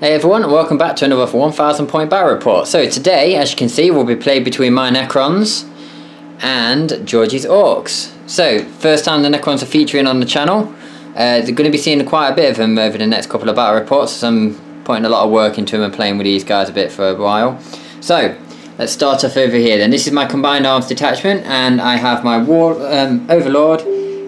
Hey everyone, and welcome back to another 1000 point battle report. So today, as you can see, will be played between my Necrons and Georgie's Orks. So, first time the Necrons are featuring on the channel. They're going to be seeing quite a bit of them over the next couple of battle reports, so I'm putting a lot of work into them and playing with these guys a bit for a while. So, let's start off over here then. This is my combined arms detachment, and I have my Overlord.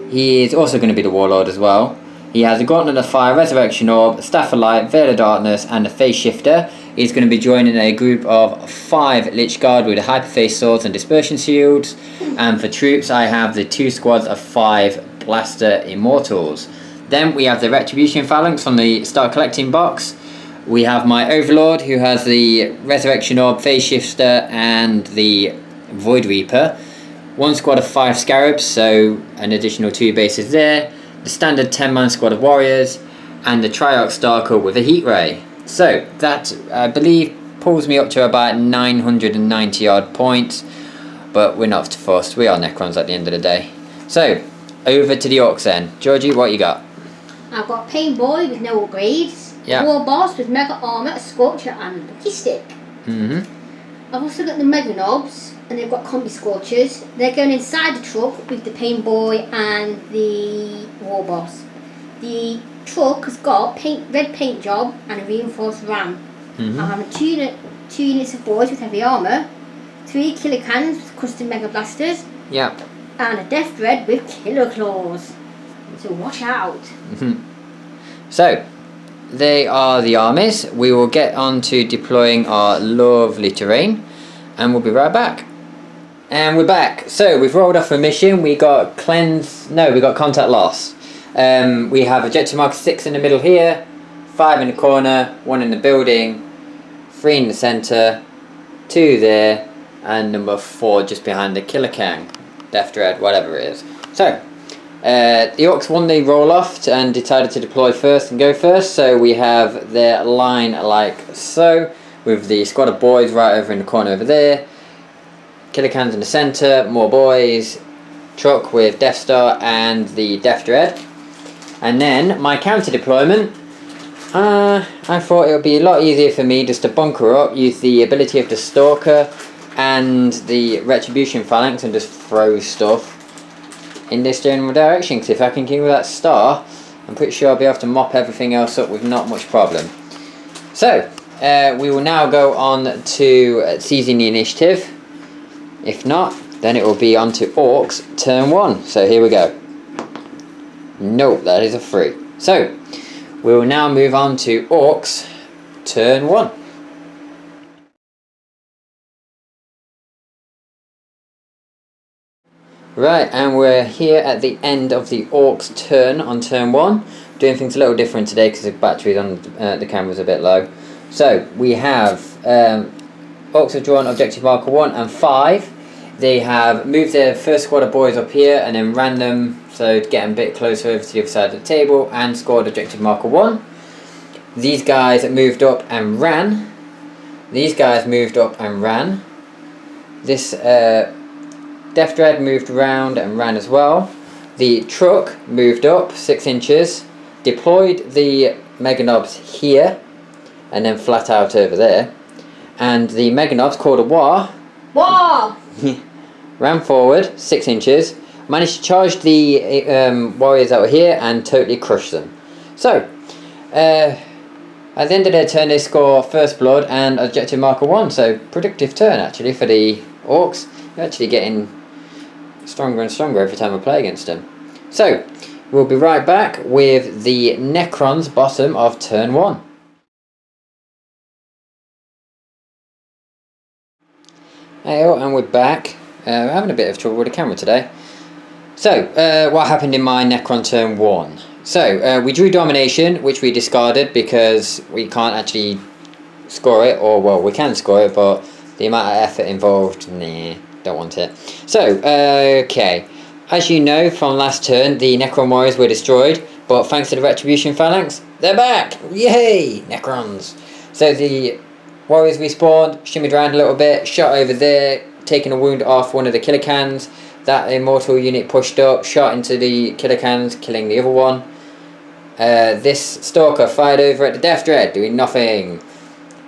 He is also going to be the Warlord as well. He has a Gauntlet of Fire, Resurrection Orb, Staff of Light, Veil of Darkness, and a Phase Shifter. He's going to be joining a group of 5 Lich Guard with Hyperphase Swords and Dispersion Shields. And for troops, I have the 2 squads of 5 Blaster Immortals. Then we have the Retribution Phalanx from the Start Collecting box. We have my Overlord, who has the Resurrection Orb, Phase Shifter, and the Void Reaper. 1 squad of 5 Scarabs, so an additional 2 bases there. The standard 10-man squad of warriors, and the Triarch Stalker with a heat ray. So that, I believe, pulls me up to about 990 odd points, but we're not fussed. We are Necrons at the end of the day. So over to the Orks then. Georgie, what you got? I've got Pain Boy with no upgrades, War Boss with Mega Armor, Scorcher, and Lucky Stick. I've also got the Mega Knobs, and they've got Combi Scorchers. They're going inside the truck with the Pain Boy and the War Boss. The truck has got red paint job and a reinforced ram. I have 2 units of boys with heavy armour, 3 killer cannons with custom mega blasters, and a Death Dread with killer claws. So watch out. So they are the armies. We will get on to deploying our lovely terrain, and we'll be right back. And we're back. So we've rolled off a mission. We got contact loss. We have objective marker 6 in the middle here, 5 in the corner, 1 in the building, 3 in the centre, 2 there, and number 4 just behind the Killer Can, Death Dread, whatever it is. So the Orks won the roll off and decided to deploy first and go first. So we have their line like so, with the squad of boys right over in the corner over there, Killer Cans in the centre, more boys, truck with Death Star and the Death Dread. And then my counter deployment, I thought it would be a lot easier for me just to bunker up, use the ability of the Stalker and the Retribution Phalanx and just throw stuff in this general direction, because if I can kill that star, I'm pretty sure I'll be able to mop everything else up with not much problem. So we will now go on to seizing the initiative. If not, then it will be on to Orks turn 1. So here we go. Nope, that is a 3. So we will now move on to Orks turn 1. Right, and we're here at the end of the Orks turn on turn 1. Doing things a little different today because the batteries on the camera's a bit low. So we have Orks have drawn objective marker 1 and 5. They have moved their first squad of boys up here and then ran them, so to get them a bit closer over to the other side of the table, and scored objective marker 1. These guys moved up and ran. These guys moved up and ran. This Death Dread moved around and ran as well. The truck moved up 6 inches, deployed the Mega Knobs here, and then flat out over there. And the Mega Knobs called a war. Ran forward 6 inches, managed to charge the warriors that were here and totally crush them. So at the end of their turn they score first blood and objective marker 1, so productive turn actually for the Orks. They're actually getting stronger and stronger every time we play against them. So we'll be right back with the Necrons bottom of turn 1. Heyo, and we're back. We're having a bit of trouble with the camera today. So, what happened in my Necron turn 1? So, we drew Domination, which we discarded because we can't actually score it, or, well, we can score it, but the amount of effort involved, nah, don't want it. So, okay. As you know from last turn, the Necron Warriors were destroyed, but thanks to the Retribution Phalanx, they're back! Yay! Necrons! So, the Warriors respawned, shimmied around a little bit, shot over there, taking a wound off one of the Killer Cans. That Immortal unit pushed up, shot into the Killer Cans, killing the other one. This stalker fired over at the Death Dread, doing nothing.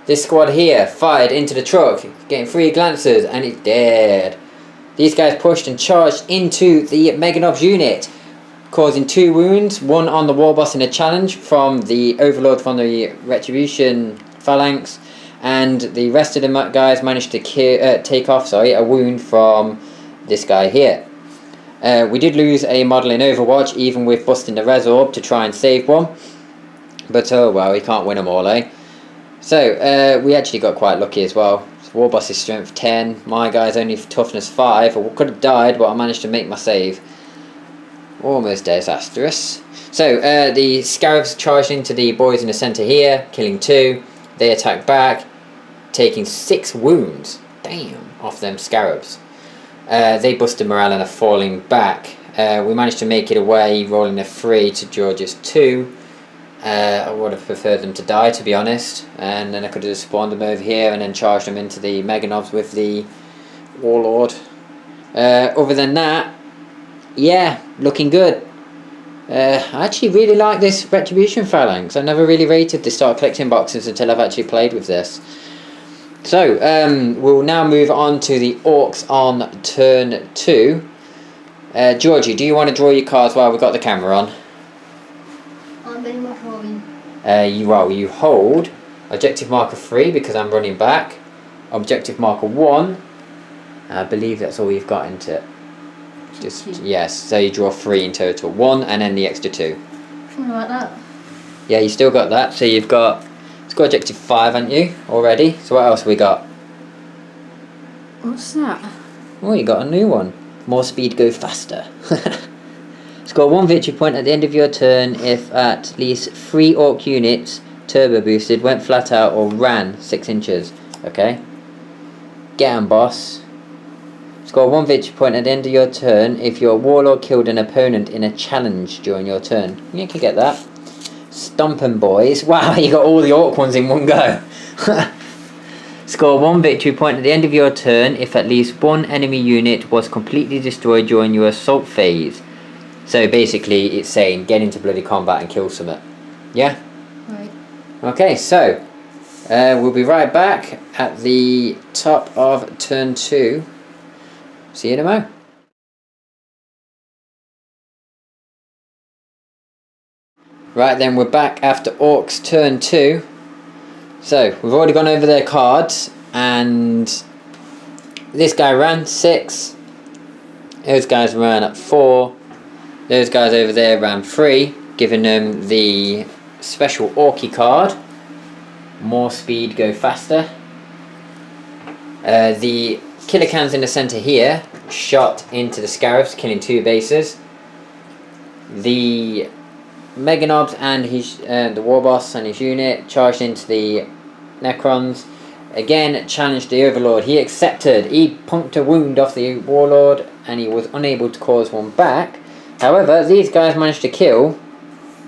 This squad here fired into the truck, getting 3 glances, and it's dead. These guys pushed and charged into the Meganob's unit, causing 2 wounds, 1 on the war boss in a challenge from the Overlord from the Retribution phalanx, and the rest of the guys managed to take off a wound from this guy here. We did lose a model in Overwatch, even with busting the res orb to try and save one, but oh well, we can't win them all, eh? So we actually got quite lucky as well. War boss is strength 10, my guy's only toughness 5. I could have died, but I managed to make my save. Almost disastrous. So the Scarabs charged into the boys in the centre here, killing 2. They attack back, taking 6 wounds. Damn, off them Scarabs. They busted morale and are falling back. We managed to make it away, rolling a 3 to George's 2. I would have preferred them to die, to be honest, and then I could have just spawned them over here and then charged them into the Meganobs with the Warlord. Other than that, yeah, looking good. I actually really like this Retribution Phalanx. I never really rated the start collecting boxes until I've actually played with this. So, we'll now move on to the Orks on turn 2. Georgie, do you want to draw your cards while we've got the camera on? I'm very much holding. You hold objective marker 3 because I'm running back. Objective marker 1. I believe that's all we've got into it. Just yes, so you draw 3 in total. 1 and then the extra 2. What about that? Yeah, you still got that. So you've got objective 5, haven't you, already? So what else have we got? What's that? Oh, you got a new one. More speed, go faster. Score 1 victory point at the end of your turn if at least 3 Orc units, turbo boosted, went flat out or ran 6 inches. Okay. Get 'em, boss. Score 1 victory point at the end of your turn if your Warlord killed an opponent in a challenge during your turn. You can get that. Stomp 'em, boys. Wow, you got all the Orc ones in one go. Score 1 victory point at the end of your turn if at least 1 enemy unit was completely destroyed during your assault phase. So basically it's saying get into bloody combat and kill something. Yeah? Right. Okay, so we'll be right back at the top of turn 2. See you in a mo. Right then, we're back after Orcs turn 2. So we've already gone over their cards, and this guy ran 6. Those guys ran at 4. Those guys over there ran 3, giving them the special Orky card. More speed, go faster. The killer cans in the centre here shot into the Scarabs, killing 2 bases. The Meganobs and his the war boss and his unit charged into the Necrons. Again, challenged the Overlord. He accepted. He pumped a wound off the Warlord and he was unable to cause one back. However, these guys managed to kill.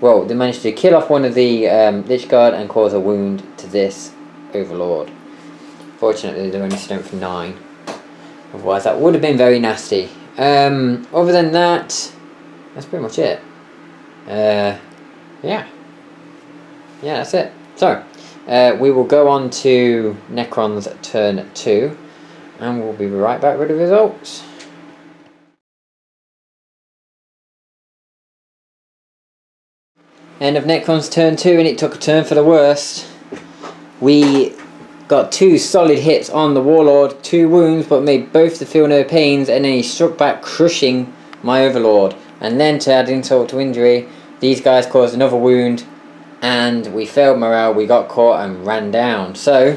Well, they managed to kill off one of the Lich Guard and cause a wound to this Overlord. Fortunately, they're only strength 9. Otherwise, that would have been very nasty. Other than that, that's pretty much it. Yeah, that's it. So, we will go on to Necron's turn 2, and we'll be right back with the results. End of Necron's turn 2, and it took a turn for the worst. We got 2 solid hits on the Warlord, 2 wounds, but made both to feel no pains, and then he struck back, crushing my Overlord. And then, to add insult to injury, these guys caused another wound, and we failed morale. We got caught and ran down. So,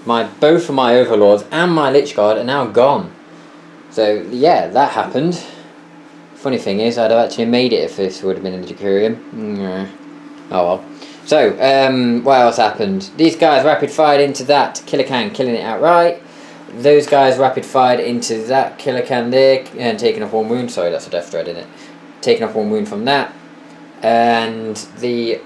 both of my Overlords and my Lich Guard are now gone. So, yeah, that happened. Funny thing is, I'd have actually made it if this would have been in the Decurium. Oh well. So, what else happened? These guys rapid fired into that killer can, killing it outright. Those guys rapid fired into that killer can there and taking off 1 wound. Sorry, that's a Death Dread, isn't it? Taking off 1 wound from that. And the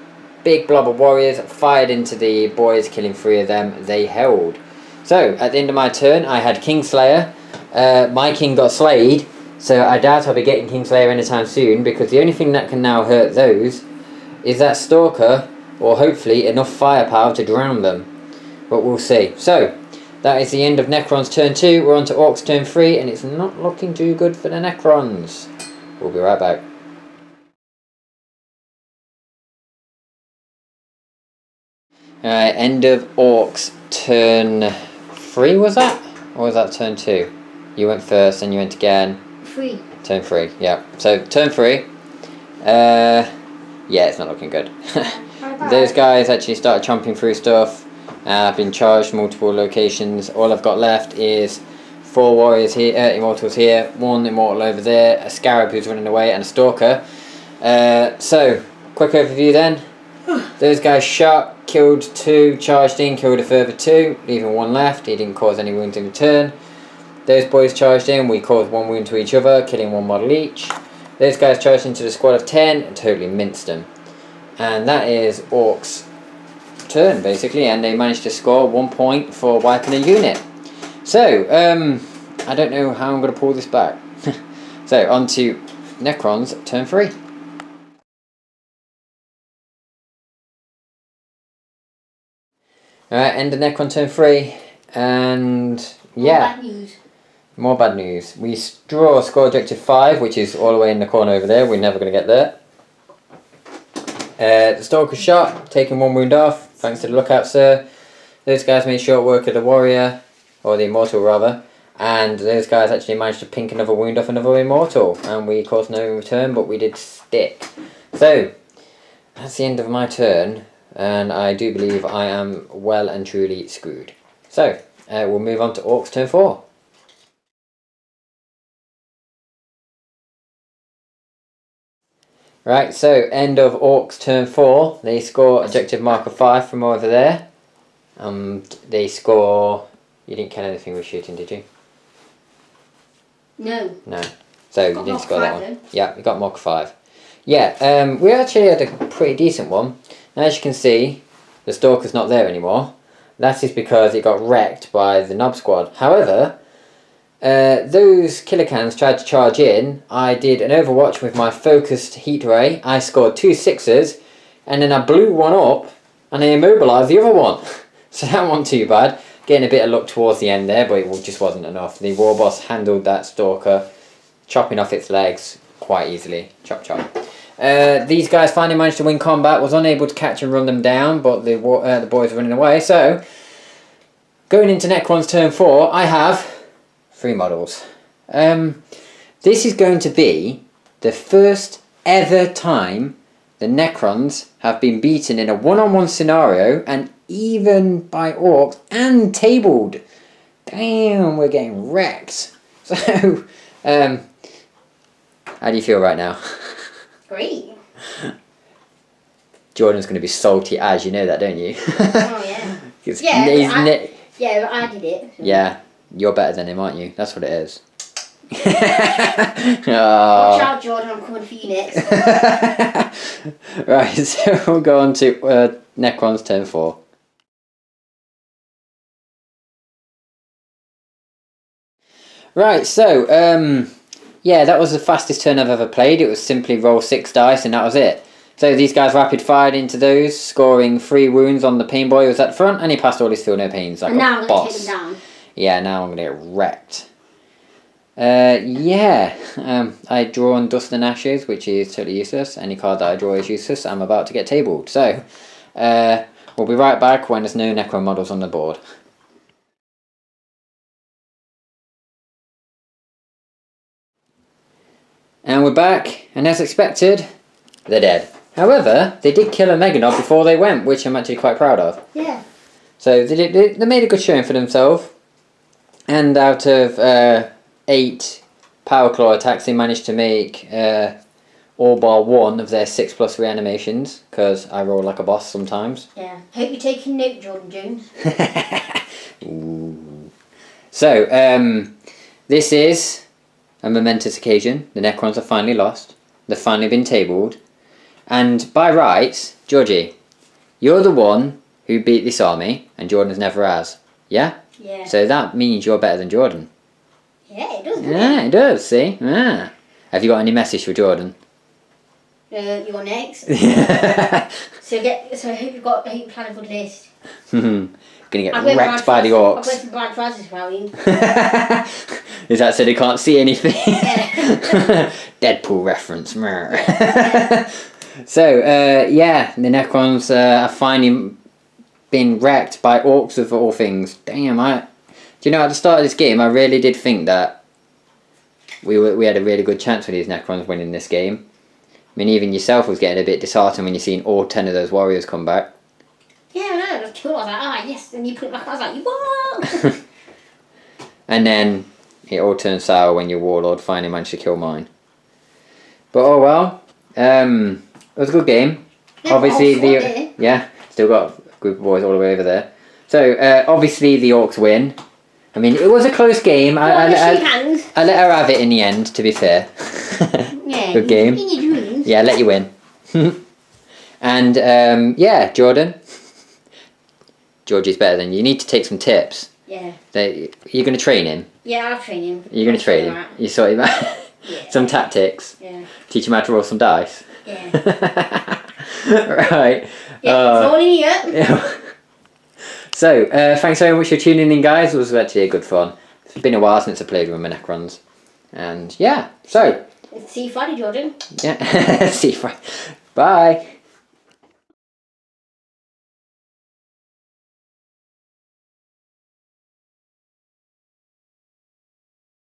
big blob of warriors fired into the boys, killing 3 of them. They held. So, at the end of my turn, I had Kingslayer. My king got slayed. So I doubt I'll be getting Kingslayer anytime soon, because the only thing that can now hurt those is that Stalker, or hopefully enough firepower to drown them. But we'll see. So, that is the end of Necrons turn 2. We're on to Orks turn 3, and it's not looking too good for the Necrons. We'll be right back. Alright, end of Orks turn 3, was that? Or was that turn 2? You went first, and you went again. 3. Turn 3, yeah. So, turn 3. Yeah, it's not looking good. Those guys actually started chomping through stuff. I've been charged multiple locations. All I've got left is 4 warriors here, immortals here, 1 immortal over there, a scarab who's running away, and a stalker. So, quick overview then. Those guys shot, killed 2, charged in, killed a further 2, leaving 1 left. He didn't cause any wounds in return. Those boys charged in, we caused 1 wound to each other, killing 1 model each. Those guys charged into the squad of 10 and totally minced them. And that is Orks' turn, basically, and they managed to score 1 point for wiping a unit. So, I don't know how I'm going to pull this back. So, on to Necrons, turn 3. Alright, end of Necron turn 3, and yeah. More bad news. More bad news. We draw score objective 5, which is all the way in the corner over there. We're never going to get there. The Stalker shot, taking 1 wound off, thanks to the lookout, sir. Those guys made short work of the warrior, or the immortal rather, and those guys actually managed to pink another wound off another immortal, and we caused no return, but we did stick. So, that's the end of my turn, and I do believe I am well and truly screwed. So, we'll move on to Orks turn 4. Right, so end of Orks turn 4. They score objective marker 5 from over there. They score... You didn't kill anything with shooting, did you? No. No. So you didn't score that one. Then. Yeah, you got marker 5. Yeah, we actually had a pretty decent one. And as you can see, the Stalker's not there anymore. That is because it got wrecked by the Knob Squad. However... those killer cans tried to charge in. I did an overwatch with my focused heat ray. I scored 2 6s, and then I blew one up and I immobilised the other one. So that wasn't too bad. Getting a bit of luck towards the end there, but it just wasn't enough. The war boss handled that Stalker, chopping off its legs quite easily. Chop chop. These guys finally managed to win combat. Was unable to catch and run them down, but the boys were running away. So going into Necron's turn 4, I have 3 models. This is going to be the first ever time the Necrons have been beaten in a one-on-one scenario, and even by Orks, and tabled. Damn, we're getting wrecked. So, how do you feel right now? Great. Jordan's going to be salty as, you know that, don't you? Oh yeah. Yeah, I did it. So. Yeah. You're better than him, aren't you? That's what it is. Watch out, Jordan, I'm coming for you next. Right, so we'll go on to Necron's turn 4. Right, so, yeah, that was the fastest turn I've ever played. It was simply roll 6 dice and that was it. So these guys rapid fired into those, scoring 3 wounds on the pain boy who was at the front, and he passed all his feel no pains like now a I'm boss. going to take him down. Yeah, now I'm going to get wrecked. Yeah, I draw on Dust and Ashes, which is totally useless. Any card that I draw is useless. I'm about to get tabled. So, we'll be right back when there's no Necron models on the board. And we're back, and as expected, they're dead. However, they did kill a Meganob before they went, which I'm actually quite proud of. Yeah. So they made a good showing for themselves. And out of 8 Power Claw attacks, they managed to make all bar 1 of their 6+ reanimations, because I roll like a boss sometimes. Yeah. Hope you're taking note, Jordan Jones. Ooh. So, this is a momentous occasion. The Necrons have finally lost. They've finally been tabled. And by rights, Georgie, you're the one who beat this army, and Jordan's never has. Yeah? Yeah. So that means you're better than Jordan. Yeah, it does, doesn't Yeah, it? it does, see? Ah. Have you got any message for Jordan? You're next. So I hope you plan a good list. Gonna get wrecked by the orcs. I've got some brown trousers for Halloween. Is that so they can't see anything? Yeah. Deadpool reference. So, the Necrons are finally been wrecked by orcs of all things. Damn, do you know, at the start of this game, I really did think that we had a really good chance with these Necrons winning this game. I mean, even yourself was getting a bit disheartened when you seen all 10 of those warriors come back. Yeah, I know, it was cool. I was like, yes, and you put it back, I was like, whoa! And then it all turned sour when your warlord finally managed to kill mine. But oh well, it was a good game. Yeah, Obviously, still got a group of boys all the way over there. So obviously the Orks win. I mean, it was a close game. I let her have it in the end, to be fair. Yeah, good game. Yeah, let you win. And Jordan. Georgie's better than you. You need to take some tips. Yeah. You're going to train him? Yeah, I'll train him. You're going to train him? You sort him out? Yeah. Some tactics? Yeah. Teach him how to roll some dice? Yeah. Right. Yeah, it's all in here. Yeah. So, thanks very much for tuning in, guys. It was actually a good fun. It's been a while since I played with my Necrons. And yeah, so. See you Friday, Jordan. Yeah, see you Friday. Bye.